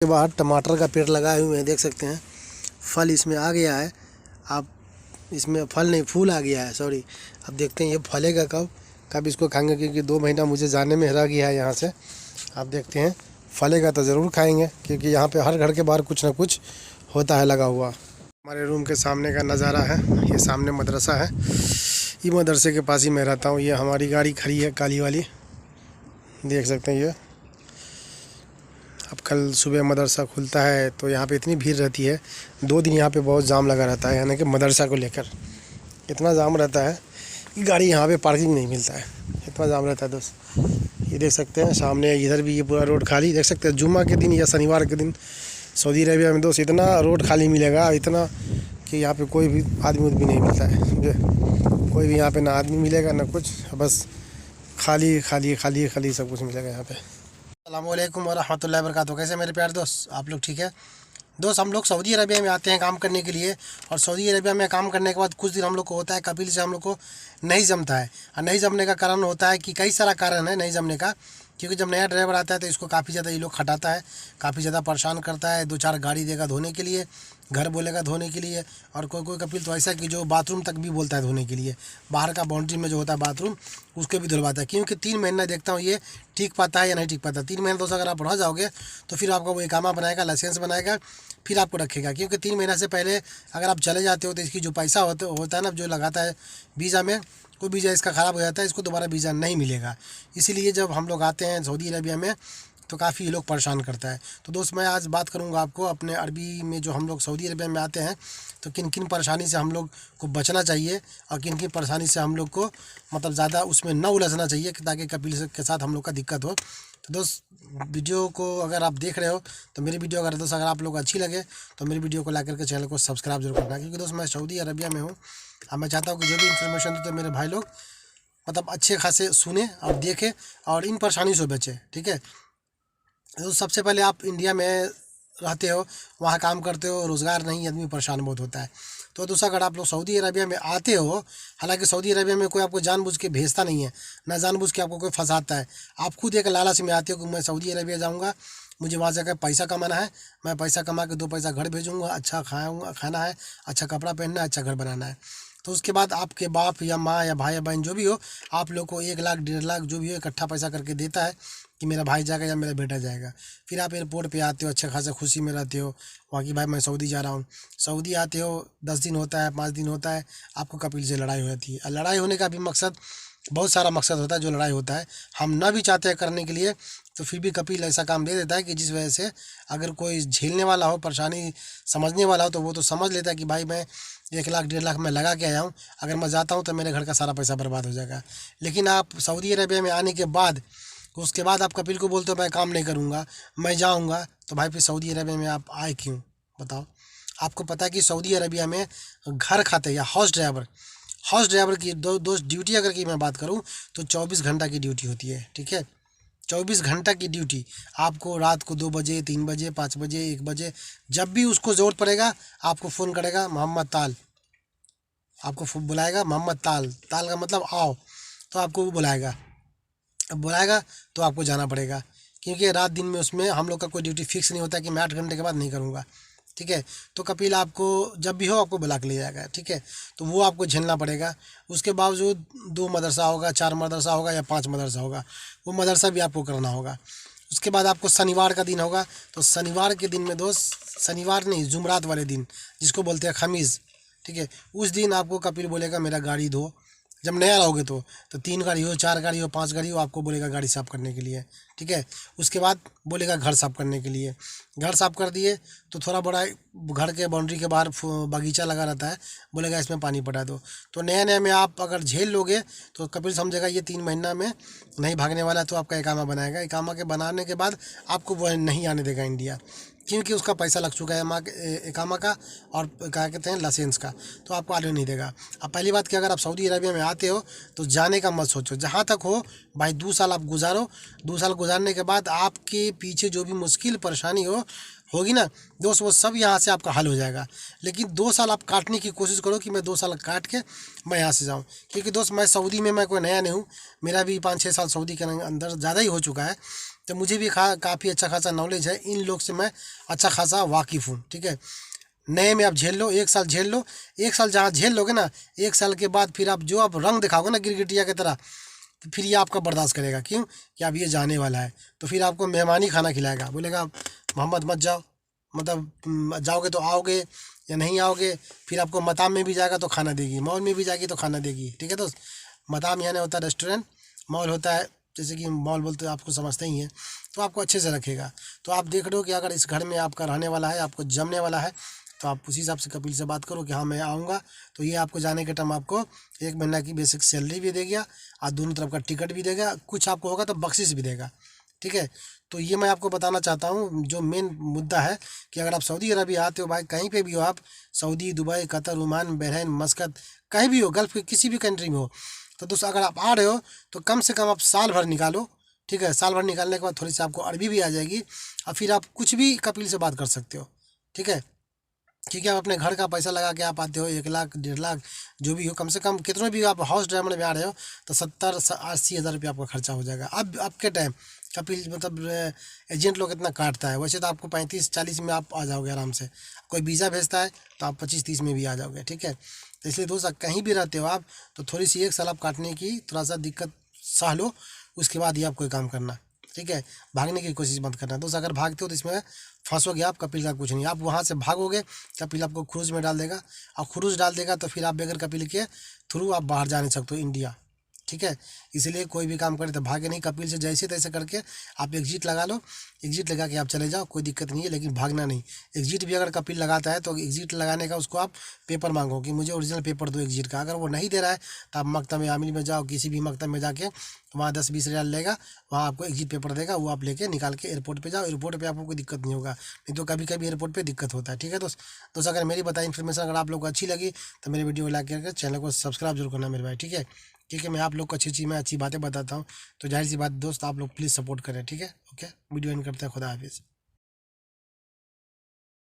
के बाहर टमाटर का पेड़ लगाए हुए हैं, देख सकते हैं। फल इसमें आ गया है। आप इसमें फल नहीं, फूल आ गया है, सॉरी। अब देखते हैं ये फलेगा कब, कब इसको खाएंगे, क्योंकि 2 महीना मुझे जाने में रह गया है यहाँ से। आप देखते हैं, फलेगा तो ज़रूर खाएंगे, क्योंकि यहाँ पे हर घर के बाहर कुछ ना कुछ होता है लगा हुआ। हमारे रूम के सामने का नज़ारा है, ये सामने मदरसा है। ये मदरसे के पास ही मैं रहता हूँ। ये हमारी गाड़ी खड़ी है काली वाली, देख सकते हैं। ये अब कल सुबह मदरसा खुलता है तो यहाँ पे इतनी भीड़ रहती है। 2 दिन यहाँ पे बहुत जाम लगा रहता है, यानी कि मदरसा को लेकर इतना जाम रहता है कि गाड़ी यहाँ पे पार्किंग नहीं मिलता है, इतना जाम रहता है दोस्त। ये देख सकते हैं सामने, इधर भी ये पूरा रोड खाली देख सकते हैं। जुम्मा के दिन या शनिवार के दिन सऊदी अरेबिया में दोस्त इतना रोड खाली मिलेगा, इतना कि यहाँ पे कोई भी आदमी भी नहीं मिलता है, समझे। कोई भी यहाँ पे ना आदमी मिलेगा ना कुछ, बस खाली खाली खाली खाली सब कुछ मिलेगा यहाँ पे। अस्सलामुअलैकुम वरहमतुल्लाहि वबरकातुहू। कैसे मेरे प्यारे दोस्त, आप लोग ठीक है? दोस्त, हम लोग सऊदी अरबिया में आते हैं काम करने के लिए, और सऊदी अरबिया में काम करने के बाद कुछ दिन हम लोग को होता है कपिल से हम लोग को नहीं जमता है। और नहीं जमने का कारण होता है कि कई सारा कारण है नहीं जमने का, क्योंकि जब नया ड्राइवर आता है तो इसको काफ़ी ज़्यादा ये लोग खटाता है, काफ़ी ज़्यादा परेशान करता है। 2-4 गाड़ी देगा धोने के लिए, घर बोलेगा धोने के लिए, और कोई कोई कपिल तो ऐसा कि जो बाथरूम तक भी बोलता है धोने के लिए। बाहर का बाउंड्री में जो होता है बाथरूम, उसको भी धुलवाता है। क्योंकि 3 महीना देखता हूँ ये ठीक पाता है या नहीं ठीक पाता। 3 महीने दोस्त अगर आप रह जाओगे तो फिर आपका वो इकामा बनाएगा, लाइसेंस बनाएगा, फिर आपको रखेगा। क्योंकि 3 महीना से पहले अगर आप चले जाते हो तो इसकी जो पैसा होता है ना, जो लगाता है वीज़ा में, वो वीज़ा इसका ख़राब हो जाता है, इसको दोबारा वीज़ा नहीं मिलेगा। इसीलिए जब हम लोग आते हैं सऊदी अरबिया में तो काफ़ी ये लोग परेशान करता है। तो दोस्त, मैं आज बात करूंगा आपको अपने अरबी में, जो हम लोग सऊदी अरबिया में आते हैं तो किन किन परेशानी से हम लोग को बचना चाहिए, और किन किन परेशानी से हम लोग को मतलब ज़्यादा उसमें न उलझना चाहिए, ताकि कपिल के साथ हम लोग का दिक्कत हो। तो दोस्त, वीडियो को अगर आप देख रहे हो तो मेरी वीडियो अगर आप लोग अच्छी लगे तो मेरी वीडियो को लाइक करके चैनल को सब्सक्राइब जरूर करना। क्योंकि दोस्त, मैं सऊदी अरबिया में हूँ, अब मैं चाहता हूँ कि जो भी इन्फॉर्मेशन दो तो मेरे भाई लोग मतलब अच्छे खासे सुने और देखें और इन परेशानी से बचे, ठीक है। तो सबसे पहले आप इंडिया में रहते हो, वहाँ काम करते हो, रोज़गार नहीं, आदमी परेशान बहुत होता है। तो दूसरा, अगर आप लोग सऊदी अरबिया में आते हो, हालांकि सऊदी अरबिया में कोई आपको जानबूझ के भेजता नहीं है, ना जानबूझ के आपको कोई फंसाता है। आप खुद एक लालच में आते हो कि मैं सऊदी अरबिया जाऊँगा, मुझे वहाँ जाकर पैसा कमाना है, मैं पैसा कमा के 2 पैसा घर भेजूँगा, अच्छा खाऊँगा, खाना है, अच्छा कपड़ा पहनना है, अच्छा घर बनाना है। तो उसके बाद आपके बाप या माँ या भाई या बहन जो भी हो, आप लोग को 1 लाख 1.5 लाख जो भी हो इकट्ठा पैसा करके देता है कि मेरा भाई जाएगा या मेरा बेटा जाएगा। फिर आप एयरपोर्ट पे आते हो, अच्छे खासे खुशी में रहते हो वहाँ की, भाई मैं सऊदी जा रहा हूँ। सऊदी आते हो, 10 दिन होता है, 5 दिन होता है, आपको कपिल से लड़ाई हो जाती है। और लड़ाई होने का भी मकसद, बहुत सारा मकसद होता है जो लड़ाई होता है, हम ना भी चाहते हैं करने के लिए, तो फिर भी कपिल ऐसा काम दे देता है कि जिस वजह से अगर कोई झेलने वाला हो, परेशानी समझने वाला हो, तो वो तो समझ लेता है कि भाई मैं 1 लाख 1.5 लाख मैं लगा के आया हूँ, अगर मैं जाता हूँ तो मेरे घर का सारा पैसा बर्बाद हो जाएगा। लेकिन आप सऊदी अरेबिया में आने के बाद, उसके बाद आप कपिल को बोलते हो मैं काम नहीं करूँगा, मैं जाऊँगा, तो भाई फिर सऊदी अरेबिया में आप आए क्यों, बताओ। आपको पता है कि सऊदी अरेबिया में घर खाते या हाउस ड्राइवर की दो ड्यूटी अगर की मैं बात करूँ तो 24 घंटा की ड्यूटी होती है, ठीक है। 24 घंटा की ड्यूटी। आपको रात को 2 बजे, 3 बजे, 5 बजे, 1 बजे, जब भी उसको ज़रूरत पड़ेगा आपको फ़ोन करेगा, मोहम्मद ताल, आपको बुलाएगा, मोहम्मद ताल, ताल का मतलब आओ, तो आपको वो बुलाएगा। अब बुलाएगा तो आपको जाना पड़ेगा, क्योंकि रात दिन में उसमें हम लोग का कोई ड्यूटी फिक्स नहीं होता कि मैं 8 घंटे के बाद नहीं करूँगा, ठीक है। तो कपिल आपको जब भी हो आपको बुला के ले जाएगा, ठीक है। तो वो आपको झेलना पड़ेगा। उसके बावजूद 2 मदरसा होगा, 4 मदरसा होगा या 5 मदरसा होगा, वो मदरसा भी आपको करना होगा। उसके बाद आपको शनिवार का दिन होगा, तो शनिवार के दिन में दोस्त, शनिवार नहीं, जुमरात वाले दिन जिसको बोलते हैं खमीज़, ठीक है, उस दिन आपको कपिल बोलेगा मेरा गाड़ी धो। जब नया रहोगे तो 3 गाड़ी हो, 4 गाड़ी हो, 5 गाड़ी हो, आपको बोलेगा गाड़ी साफ़ करने के लिए, ठीक है। उसके बाद बोलेगा घर साफ़ करने के लिए। घर साफ़ कर दिए तो थोड़ा बड़ा घर के बाउंड्री के बाहर बगीचा लगा रहता है, बोलेगा इसमें पानी पटा दो। तो नया नया में आप अगर झेल लोगे तो कपिल समझेगा ये 3 महीना में नहीं भागने वाला है, तो आपका इकामा बनाएगा। इकामा के बनाने के बाद आपको वो नहीं आने देगा इंडिया, क्योंकि उसका पैसा लग चुका है इकामा का और क्या कहते हैं लाइसेंस का, तो आपको आने नहीं देगा। अब पहली बात कि अगर आप सऊदी अरबिया में आते हो तो जाने का मत सोचो, जहाँ तक हो भाई 2 साल आप गुजारो। 2 साल गुजारने के बाद आपके पीछे जो भी मुश्किल परेशानी होगी ना दोस्त, वो सब यहाँ से आपका हल हो जाएगा। लेकिन 2 साल आप काटने की कोशिश करो कि मैं 2 साल काट के मैं यहाँ से जाऊँ, क्योंकि दोस्त मैं सऊदी में मैं कोई नया नहीं हूँ, मेरा भी 5-6 साल सऊदी के अंदर ज़्यादा ही हो चुका है। तो मुझे भी काफ़ी अच्छा खासा नॉलेज है, इन लोग से मैं अच्छा खासा वाकिफ़ हूँ, ठीक है। नए में आप झेल लो, 1 साल झेल लो, 1 साल जहाँ झेल लोगे ना, 1 साल के बाद फिर आप जो आप रंग दिखाओगे ना गिरगिटिया की तरह, तो फिर ये आपका बर्दाश्त करेगा। क्यों कि अब ये जाने वाला है, तो फिर आपको मेहमानी खाना खिलाएगा, बोलेगा मोहम्मद मत जाओ, मतलब जाओगे तो आओगे या नहीं आओगे। फिर आपको मताम में भी जाएगा तो खाना देगी, मॉल में भी जाएगी तो खाना देगी, ठीक है दोस्त। मताम यानी होता है रेस्टोरेंट, मॉल होता है जैसे कि मॉल बोलते हैं, आपको समझते ही हैं। तो आपको अच्छे से रखेगा। तो आप देख रहे हो कि अगर इस घर में आपका रहने वाला है, आपको जमने वाला है, तो आप उसी हिसाब से कपिल से बात करो कि हाँ मैं आऊँगा। तो ये आपको जाने के टाइम आपको 1 महीना की बेसिक सैलरी भी देगा और दोनों तरफ का टिकट भी देगा, कुछ आपको होगा तो बख्शिश भी देगा, ठीक है। तो ये मैं आपको बताना चाहता हूँ जो मेन मुद्दा है कि अगर आप सऊदी अरबिया आते हो भाई, कहीं पे भी हो आप, Saudi, Dubai, Qatar, Oman, Bahrain, मस्कत, कहीं भी हो, गल्फ के किसी भी कंट्री में हो, तो दोस्तों अगर आप आ रहे हो तो कम से कम आप साल भर निकालो, ठीक है। साल भर निकालने के बाद थोड़ी सी आपको अरबी भी आ जाएगी और फिर आप कुछ भी कपिल से बात कर सकते हो, ठीक है। क्योंकि आप अपने घर का पैसा लगा के आप आते हो, 1 लाख 1.5 लाख जो भी हो, कम से कम कितने भी आप हाउस ड्राइवर में आ रहे हो तो 70-80 हज़ार रुपये आपका खर्चा हो जाएगा। अब आपके टाइम कपिल मतलब एजेंट लोग इतना काटता है, वैसे तो आपको 35-40 में आप आ जाओगे आराम से। कोई वीज़ा भेजता है तो आप 25-30 में भी आ जाओगे, ठीक है। तो इसलिए दोस्त कहीं भी रहते हो आप, तो थोड़ी सी 1 साल आप काटने की थोड़ा सा दिक्कत सह लो, उसके बाद ही आप कोई काम करना, ठीक है। भागने की कोशिश मत करना दोस्त, अगर भागते हो तो इसमें फंसोगे आप, कपिल का कुछ नहीं। आप वहाँ से भागोगे, कपिल आपको क्रूज में डाल देगा, और क्रूज डाल देगा तो फिर आप बगैर कपिल के थ्रू आप बाहर जा नहीं सकते हो इंडिया, ठीक है। इसलिए कोई भी काम करे तो भागे नहीं, कपिल से जैसे तैसे करके आप एग्जिट लगा लो, एग्जिट लगा के आप चले जाओ, कोई दिक्कत नहीं है, लेकिन भागना नहीं। एग्जिट भी अगर कपिल लगाता है तो एग्जिट लगाने का उसको आप पेपर मांगो कि मुझे ओरिजिनल पेपर दो एग्जिट का। अगर वो नहीं दे रहा है तो आप मकतब आमिल में जाओ, किसी भी मकतब में जाके वहाँ 10-20 रियाल लेगा, वहाँ आपको एग्जिट पेपर देगा, वो आप लेके निकाल के एयरपोर्ट पे जाओ। एयरपोर्ट पे आपको कोई दिक्कत नहीं होगा, नहीं तो कभी कभी एयरपोर्ट पे दिक्कत होता है, ठीक है दोस्त अगर मेरी बताई इन्फॉर्मेशन अगर आप लोग को अच्छी लगी तो मेरे वीडियो को लाइक करके चैनल को सब्सक्राइब जरूर करना मेरे भाई, ठीक है। ठीक है, मैं आप लोग को अच्छी चीज़ में अच्छी बातें बताता हूँ, तो जाहिर सी बात दोस्त आप लोग प्लीज़ सपोर्ट करें, ठीक है। ओके, वीडियो एंड करते हैं, खुदा हाफिज़।